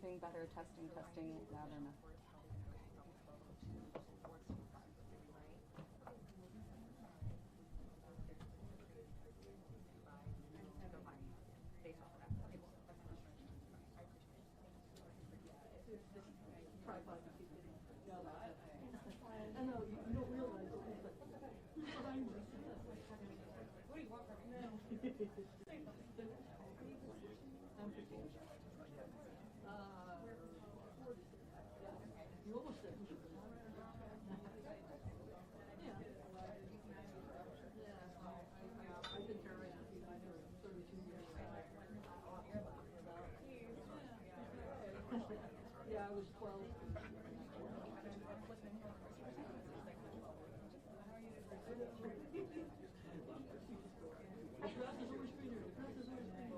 Testing, better, testing, louder enough. I know, you don't realize it, but what do you want from me? I'm 15. You almost said yeah. I've been carrying out for 32 years. Yeah, I was 12. The grass is always greener. The grass is always greener.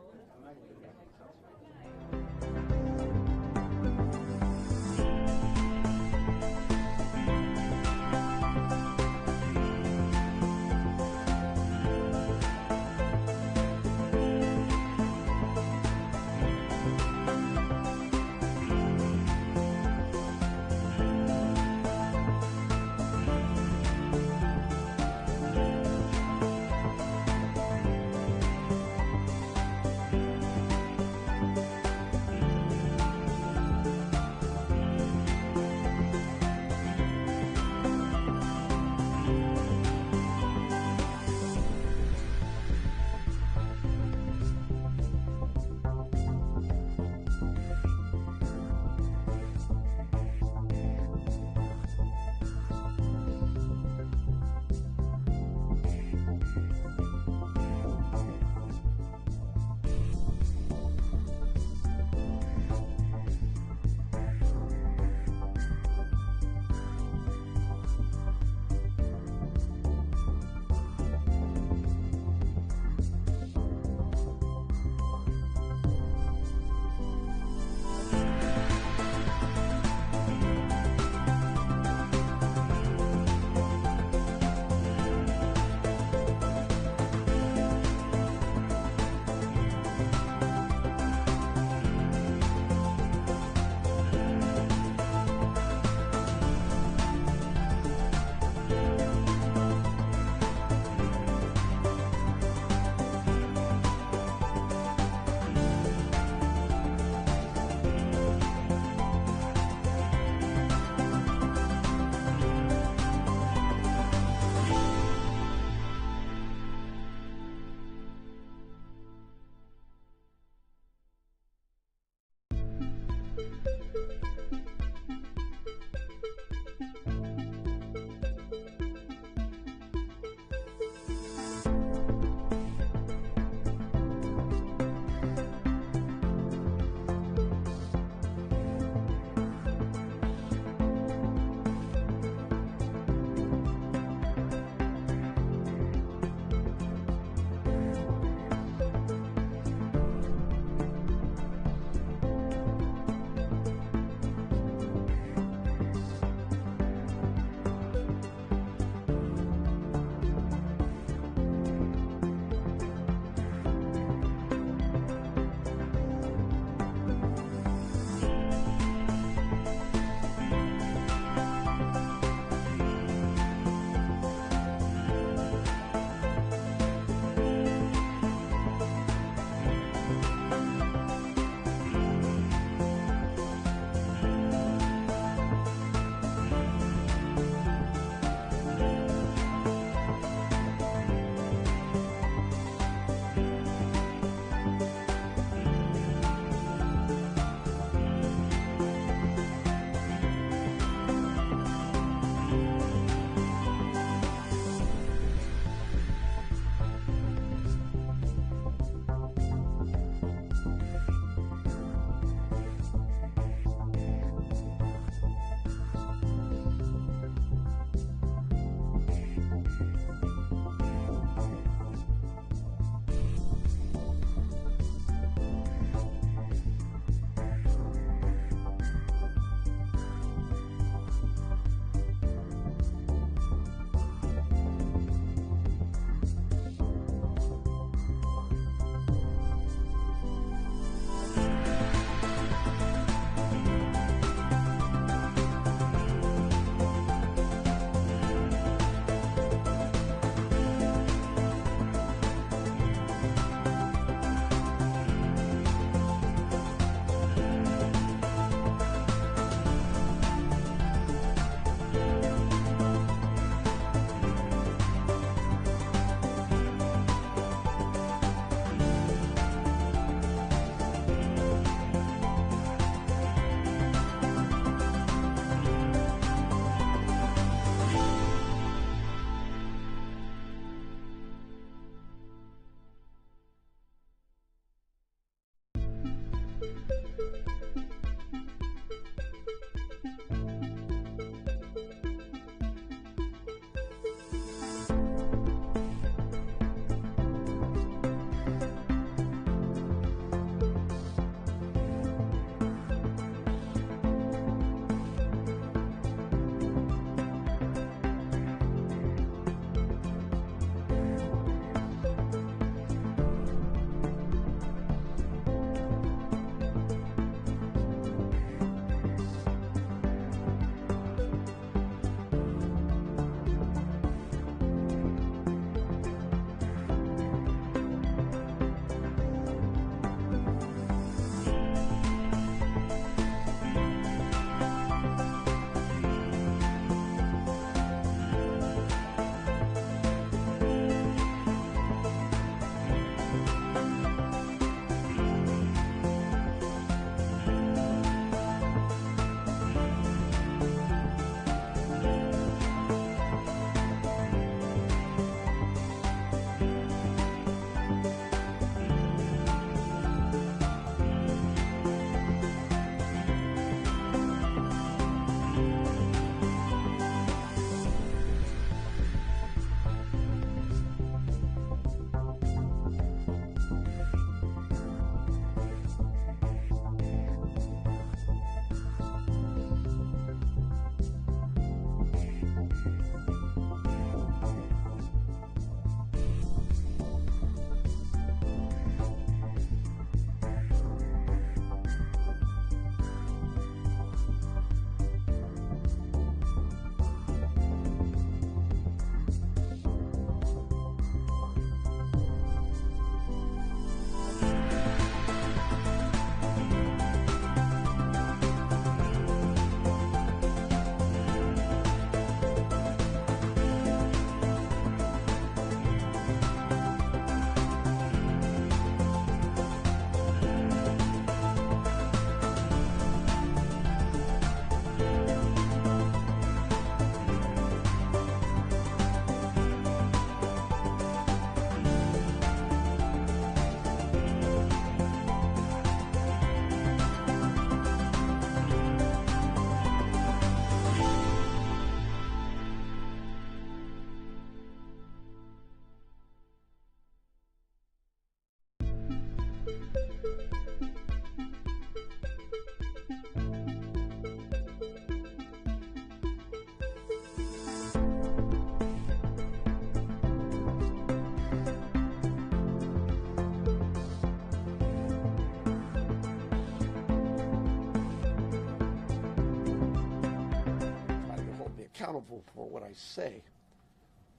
accountable for what I say,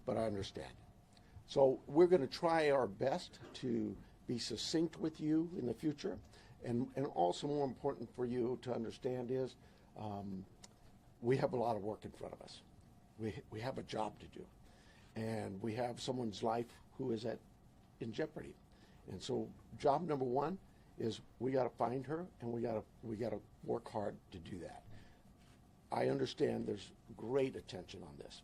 but I understand. So we're going to try our best to be succinct with you in the future. And also more important for you to understand is we have a lot of work in front of us. We have a job to do. And we have someone's life who is in jeopardy. And so job number one is we got to find her, and we got to work hard to do that. I understand there's great attention on this,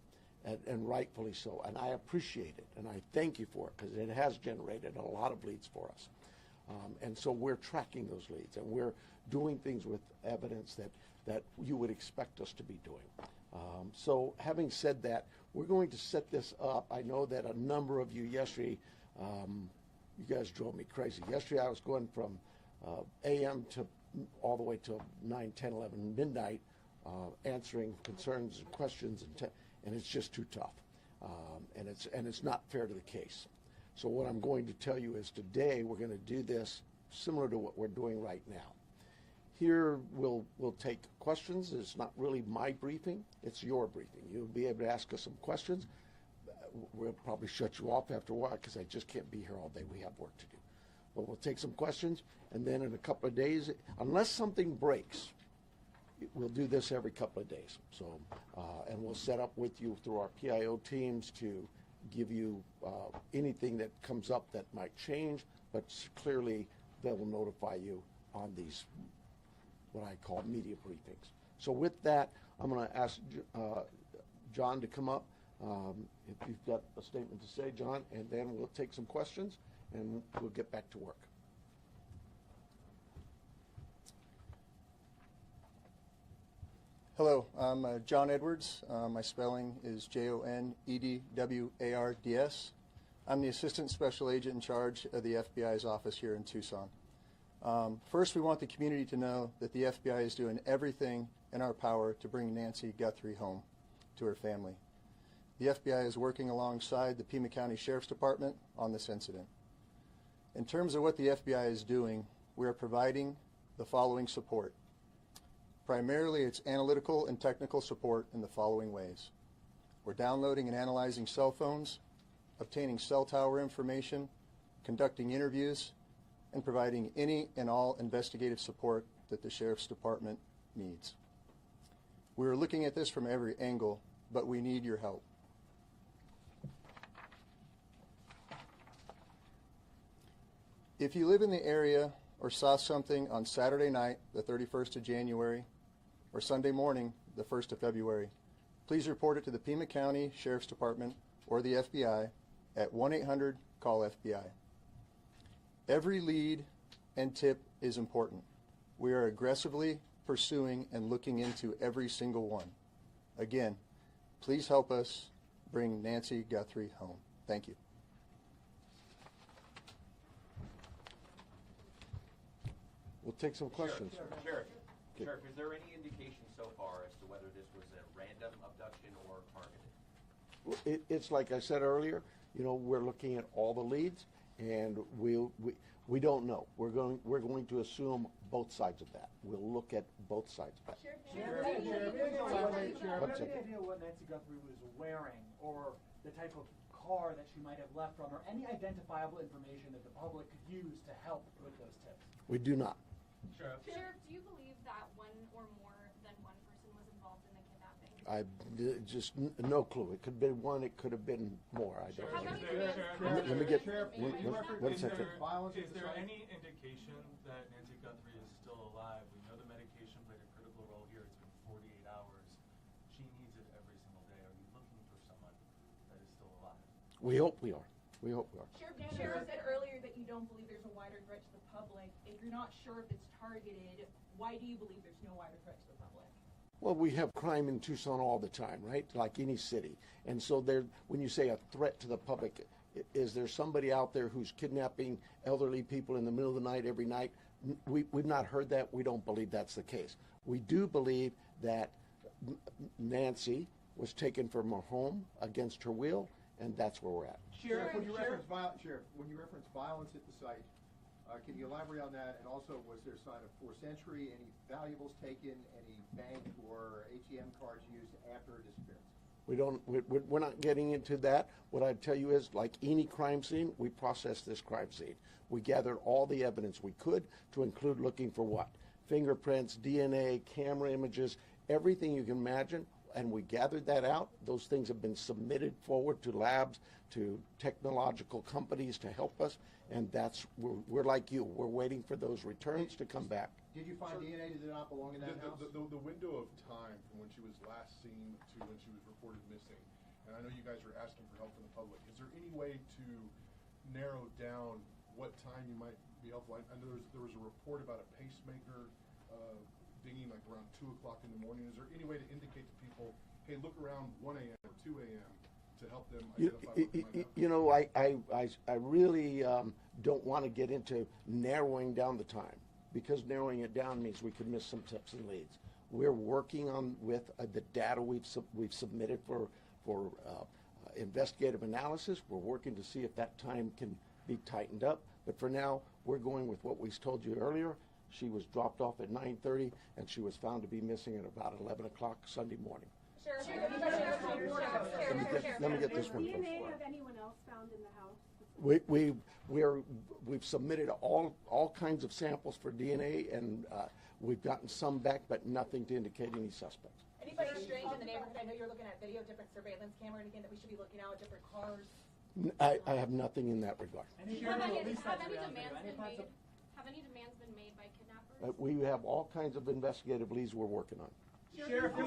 and rightfully so, and I appreciate it, and I thank you for it, because it has generated a lot of leads for us. And so we're tracking those leads, and we're doing things with evidence that you would expect us to be doing. So having said that, we're going to set this up. I know that a number of you yesterday, you guys drove me crazy. Yesterday I was going from a.m. to all the way till 9, 10, 11, midnight, answering concerns and questions, and it's just too tough. And it's not fair to the case. So what I'm going to tell you is today we're going to do this similar to what we're doing right now. Here we'll take questions. It's not really my briefing, it's your briefing. You'll be able to ask us some questions. We'll probably shut you off after a while because I just can't be here all day. We have work to do. But we'll take some questions, and then in a couple of days, unless something breaks, we'll do this every couple of days. So, and we'll set up with you through our PIO teams to give you anything that comes up that might change, but clearly they will notify you on these, what I call media briefings. So with that, I'm going to ask John to come up. If you've got a statement to say, John, and then we'll take some questions and we'll get back to work. Hello, I'm John Edwards. My spelling is Jonedwards. I'm the Assistant Special Agent in charge of the FBI's office here in Tucson. First, we want the community to know that the FBI is doing everything in our power to bring Nancy Guthrie home to her family. The FBI is working alongside the Pima County Sheriff's Department on this incident. In terms of what the FBI is doing, we are providing the following support. Primarily, it's analytical and technical support in the following ways. We're downloading and analyzing cell phones, obtaining cell tower information, conducting interviews, and providing any and all investigative support that the Sheriff's Department needs. We're looking at this from every angle, but we need your help. If you live in the area or saw something on Saturday night, the 31st of January, or Sunday morning, the 1st of February, please report it to the Pima County Sheriff's Department or the FBI at 1-800-CALL-FBI. Every lead and tip is important. We are aggressively pursuing and looking into every single one. Again, please help us bring Nancy Guthrie home. Thank you. We'll take some questions. Sheriff, is there any indication so far as to whether this was a random abduction or targeted? It's like I said earlier, you know, we're looking at all the leads, and we don't know. We're going to assume both sides of that. We'll look at both sides of that. Sheriff, any What's idea what Nancy Guthrie was wearing, or the type of car that she might have left from, or any identifiable information that the public could use to help with those tips? We do not. Sheriff, do you believe that one or more than one person was involved in the kidnapping? I just no clue. It could have been one. It could have been more. I don't know. Let me get. One second. Is there any indication that Nancy Guthrie is still alive? We know the medication played a critical role here. It's been 48 hours. She needs it every single day. Are you looking for someone that is still alive? We hope we are. We hope we are. Sheriff said earlier that you don't believe there's a wider threat to the public. If you're not sure if it's targeted, why do you believe there's no wider threat to the public? Well, we have crime in Tucson all the time, right? Like any city. And so when you say a threat to the public, is there somebody out there who's kidnapping elderly people in the middle of the night every night? We've not heard that. We don't believe that's the case. We do believe that Nancy was taken from her home against her will, and that's where we're at. Sheriff, when you reference violence at the site, Can you elaborate on that? And also, was there a sign of forced entry, any valuables taken, any bank or ATM cards used after her disappearance? We're not getting into that. What I'd tell you is, like any crime scene, we processed this crime scene. We gathered all the evidence we could, to include looking for what? Fingerprints, DNA, camera images, everything you can imagine, and we gathered that out. Those things have been submitted forward to labs, to technological companies to help us, and we're like you. We're waiting for those returns to come back. Did you find DNA that did not belong in that house? The window of time from when she was last seen to when she was reported missing, and I know you guys are asking for help from the public, is there any way to narrow down what time you might be helpful? I know there was a report about a pacemaker dinging like around 2 o'clock in the morning. Is there any way to indicate to people, hey, look around 1 a.m. or 2 a.m. to help them identify what might happen? You know, I really don't want to get into narrowing down the time, because narrowing it down means we could miss some tips and leads. We're working on with the data we've submitted for investigative analysis. We're working to see if that time can be tightened up. But for now, we're going with what we told you earlier. She was dropped off at 9:30, and she was found to be missing at about 11 o'clock Sunday morning. Let me get this one. DNA of anyone else found in the house? We've submitted all kinds of samples for DNA, and we've gotten some back, but nothing to indicate any suspects. Anybody strange in the neighborhood? I know you're looking at video, different surveillance camera, anything that we should be looking at, different cars? I have nothing in that regard. Have any demands been made by kidnappers? We have all kinds of investigative leads we're working on. Sheriff, we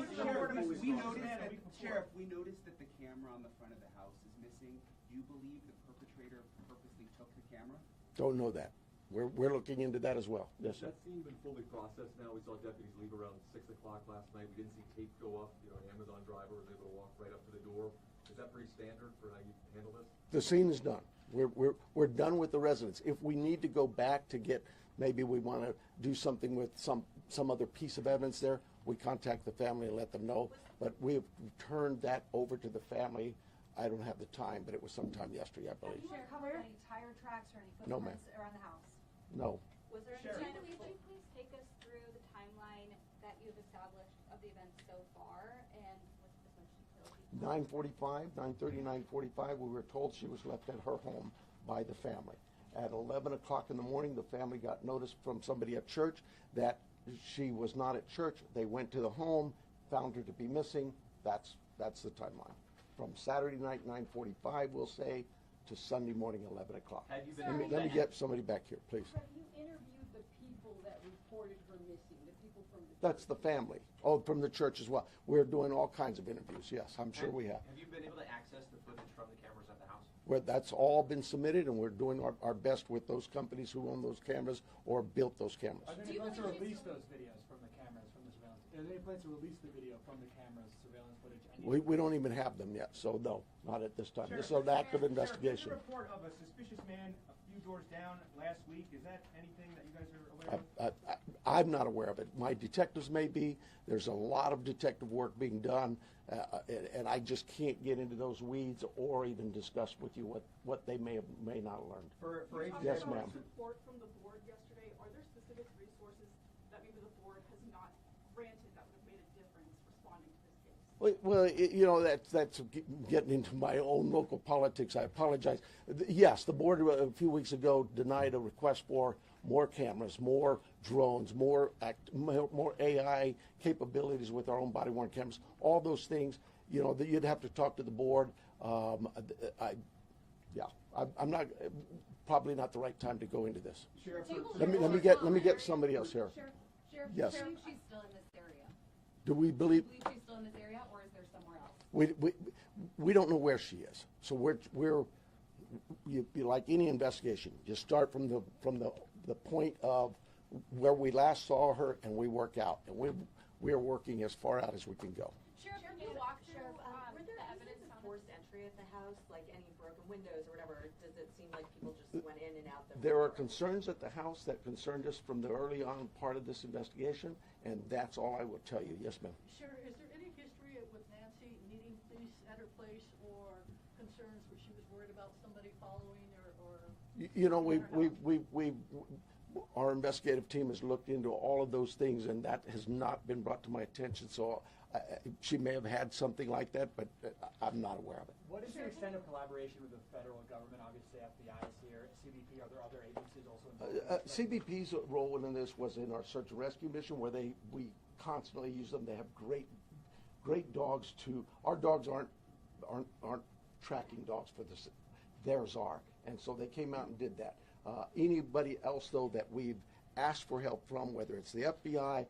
noticed that the camera on the front of the house is missing. Do you believe the perpetrator purposely took the camera? Don't know that. We're looking into that as well. Yes, sir. That scene been fully processed now. We saw deputies leave around 6 o'clock last night. We didn't see tape go up. You know, an Amazon driver was able to walk right up to the door. Is that pretty standard for how you handle this? The scene is done. We're done with the residents. If we need to go back to get, maybe we want to do something with some other piece of evidence there, we contact the family and let them know. But we've turned that over to the family. I don't have the time, but it was sometime yesterday, I believe. Have you recovered any tire tracks or any No, ma'am. footprints around the house? No. Was there Sure. any Would you please take us through the timeline that you've established of the events so far, and with as much detail as you can? 9:45, 9:30, 9:45, we were told she was left at her home by the family. At 11 o'clock in the morning, the family got notice from somebody at church that she was not at church. They went to the home, found her to be missing. That's the timeline. From Saturday night, 9:45, we'll say, to Sunday morning, 11 o'clock. Have you been Let me get somebody back here, please. Have you interviewed the people that reported her missing, the people from the That's the family. Oh, from the church as well. We're doing all kinds of interviews, yes, I'm sure we have. Have you been able to access the footage from the cameras at the house? That's all been submitted, and we're doing our best with those companies who own those cameras or built those cameras. Are there any plans to release those videos from the cameras, from the surveillance? Are there any plans to release the video from the cameras, surveillance footage? We don't even have them yet, so no, not at this time. This is an active investigation. There's a report of a suspicious man a few doors down last week. Is that anything that you guys are aware of? I'm not aware of it. My detectives may be. There's a lot of detective work being done, and I just can't get into those weeds or even discuss with you what they may not have learned. For Yes, ma'am. Report from the board yesterday. Are there specific resources that maybe the board has not granted that would have made a difference responding to this case? Well, you know, that's getting into my own local politics. I apologize. Yes, the board a few weeks ago denied a request for more cameras, more drones, more AI capabilities with our own body-worn cameras. All those things, you know, that you'd have to talk to the board. I'm not probably not the right time to go into this. Let me get somebody else here. Sheriff, Yes. do you believe she's still in this area? Do we believe? Do you believe she's still in this area, or is there somewhere else? We don't know where she is. So we're like any investigation. You start from the point of where we last saw her, and we work out, and we're working as far out as we can go. Sheriff, can you walk through Were there the evidence instances of on forced entry at the house, like any broken windows or whatever? Does it seem like people just went in and out? There are concerns at the house that concerned us from the early on part of this investigation, and that's all I will tell you. Yes, ma'am. Sure. Is there any history with Nancy needing police at her place, or concerns where she was worried about somebody following or You know, our investigative team has looked into all of those things, and that has not been brought to my attention. So she may have had something like that, but I'm not aware of it. What is the extent of collaboration with the federal government? Obviously, FBI is here, CBP. Are there other agencies also involved? CBP's role in this was in our search and rescue mission, where we constantly use them. They have great dogs. Our dogs aren't tracking dogs for this. Theirs are, and so they came out and did that. Anybody else, though, that we've asked for help from, whether it's the FBI,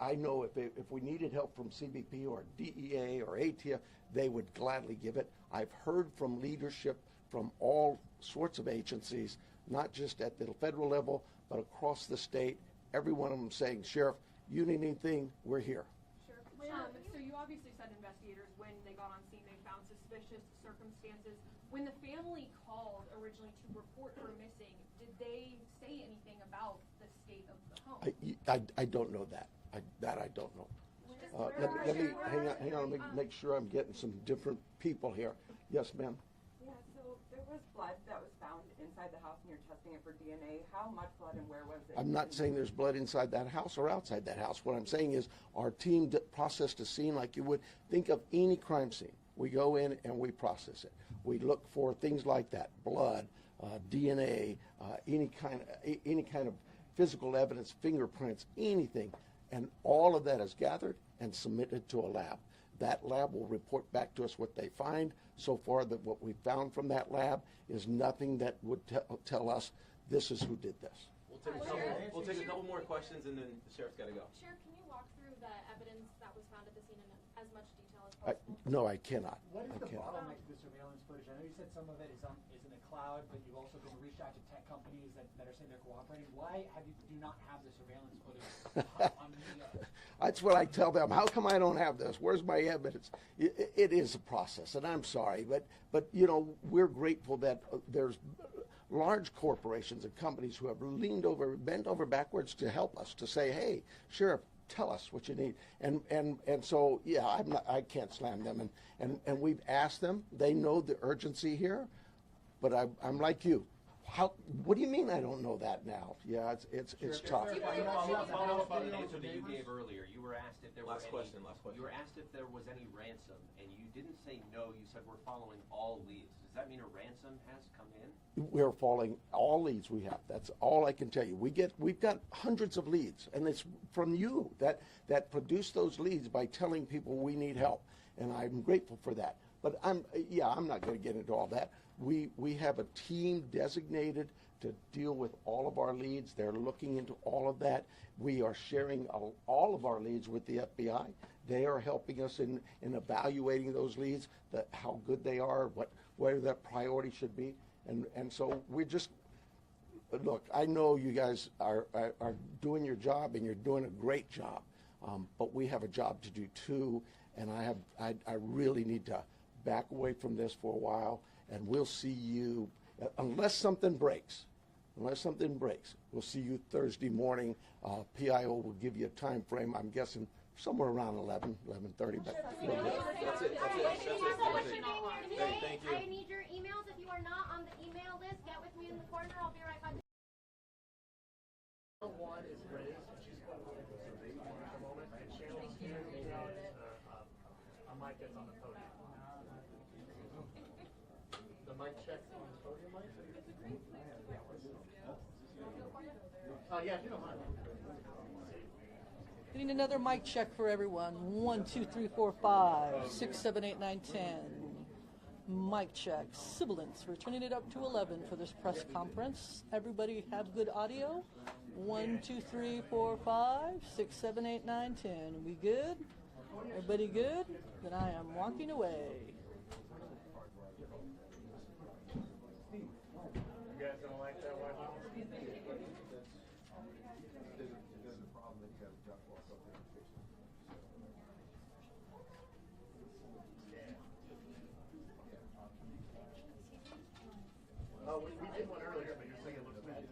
I know if we needed help from CBP or DEA or ATF, they would gladly give it. I've heard from leadership from all sorts of agencies, not just at the federal level, but across the state, every one of them saying, Sheriff, you need anything, we're here. So you obviously said investigators, when they got on scene, they found suspicious circumstances. When the family called originally to report her missing, did they say anything about the state of the home? I don't know that. I don't know. Let me hang on. Let me make sure I'm getting some different people here. Yes, ma'am. Yeah. So there was blood that was found inside the house, and you're testing it for DNA. How much blood and where was it? I'm not saying there's blood inside that house or outside that house. What I'm saying is our team processed a scene like you would think of any crime scene. We go in and we process it. We look for things like that: blood, DNA, any kind of physical evidence, fingerprints, anything, and all of that is gathered and submitted to a lab. That lab will report back to us what they find. So far, that what we found from that lab is nothing that would tell us this is who did this. We'll take a couple more questions, and then the sheriff's got to go. Sheriff, can you walk through the evidence that was found at the scene in as much detail as possible? No, I cannot. What is the bottleneck to the surveillance footage? I know you said some of it is in the cloud, but you've also been reached out to tech companies that are saying they're cooperating. Why do not have the surveillance footage on media? That's what I tell them. How come I don't have this? Where's my evidence? It is a process, and I'm sorry, but you know, we're grateful that there's large corporations and companies who have bent over backwards to help us, to say, hey, Sheriff, tell us what you need. And so, yeah, I can't slam them. And we've asked them. They know the urgency here, but I'm like you. What do you mean I don't know that now? Yeah, it's tough. Follow up on an answer that you gave earlier. You were asked if there Last question. You were asked if there was any ransom, and you didn't say no. You said we're following all leads. Does that mean a ransom has come in? We're following all leads we have. That's all I can tell you. We've got hundreds of leads, and it's from you that produce those leads by telling people we need help, and I'm grateful for that. But I'm not going to get into all that. We have a team designated to deal with all of our leads. They're looking into all of that. We are sharing all of our leads with the FBI. They are helping us in evaluating those leads, how good they are, where their priority should be. And so we're just, look, I know you guys are doing your job, and you're doing a great job, but we have a job to do too, and I really need to back away from this for a while, and we'll see you, unless something breaks, we'll see you Thursday morning. PIO will give you a time frame, I'm guessing somewhere around 11:30. But That's it. Thank you. I need your emails. If you are not on the email list, get with me in the corner. I'll be right back. One is Grace. She's going to look at the survey at the moment, and Shannon's here. A mic that's on the podium. The mic check on the podium mic? Yeah, if you don't mind. We need another mic check for everyone. 1, 2, 3, 4, 5, 6, 7, 8, 9, 10. Mic check. Sibilance. We're turning it up to 11 for this press conference. Everybody have good audio? 1, 2, 3, 4, 5, 6, 7, 8, 9, 10. We good? Everybody good? Then I am walking away. You guys don't like that one? Oh, we did one earlier, but you're saying it looks bad.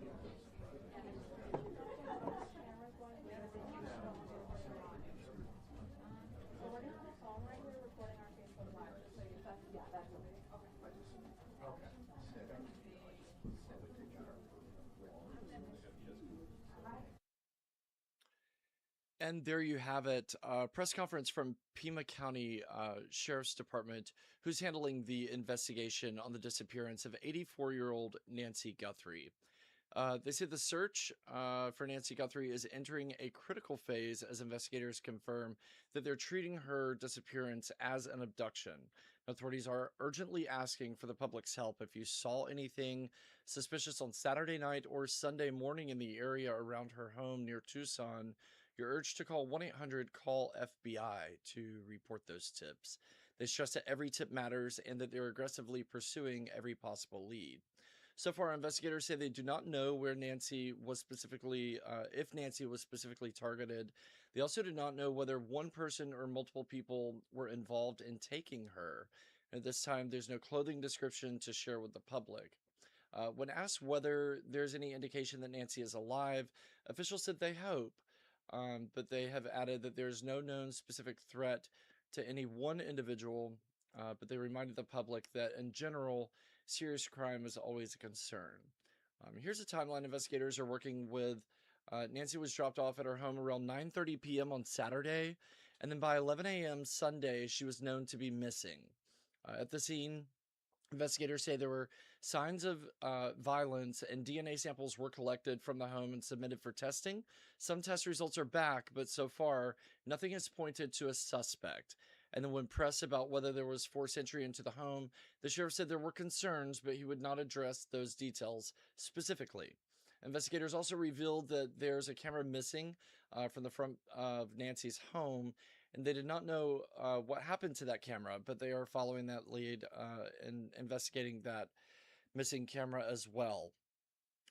And there you have it. Press conference from Pima County Sheriff's Department, who's handling the investigation on the disappearance of 84-year-old Nancy Guthrie. They say the search for Nancy Guthrie is entering a critical phase as investigators confirm that they're treating her disappearance as an abduction. Authorities are urgently asking for the public's help. If you saw anything suspicious on Saturday night or Sunday morning in the area around her home near Tucson, you're urged to call 1-800-CALL-FBI to report those tips. They stress that every tip matters and that they're aggressively pursuing every possible lead. So far, investigators say they do not know where Nancy was specifically, if Nancy was specifically targeted. They also do not know whether one person or multiple people were involved in taking her. At this time, there's no clothing description to share with the public. When asked whether there's any indication that Nancy is alive, officials said they hope, but they have added that there's no known specific threat to any one individual, but they reminded the public that in general, serious crime is always a concern. Here's a timeline investigators are working with. Nancy was dropped off at her home around 9:30 p.m. on Saturday, and then by 11 a.m. Sunday, she was known to be missing. At the scene, investigators say there were signs of violence, and DNA samples were collected from the home and submitted for testing. Some test results are back, but so far, nothing has pointed to a suspect. And then when pressed about whether there was forced entry into the home, the sheriff said there were concerns, but he would not address those details specifically. Investigators also revealed that there's a camera missing from the front of Nancy's home, and they did not know what happened to that camera, but they are following that lead and investigating that missing camera as well.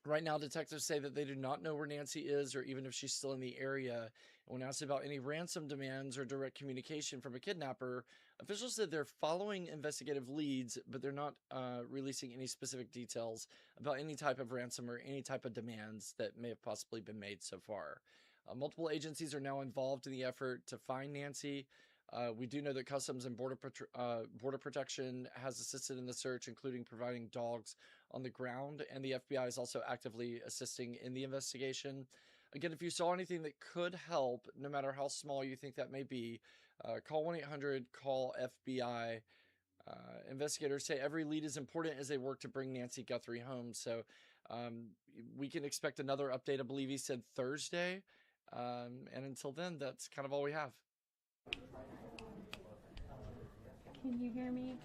Right now, detectives say that they do not know where Nancy is or even if she's still in the area. And when asked about any ransom demands or direct communication from a kidnapper, officials said they're following investigative leads, but they're not releasing any specific details about any type of ransom or any type of demands that may have possibly been made so far. Multiple agencies are now involved in the effort to find Nancy. We do know that Customs and Border Protection has assisted in the search, including providing dogs on the ground, and the FBI is also actively assisting in the investigation. Again, if you saw anything that could help, no matter how small you think that may be, call 1-800-CALL-FBI. Investigators say every lead is important as they work to bring Nancy Guthrie home. So we can expect another update. I believe he said Thursday. And until then, that's kind of all we have. Can you hear me?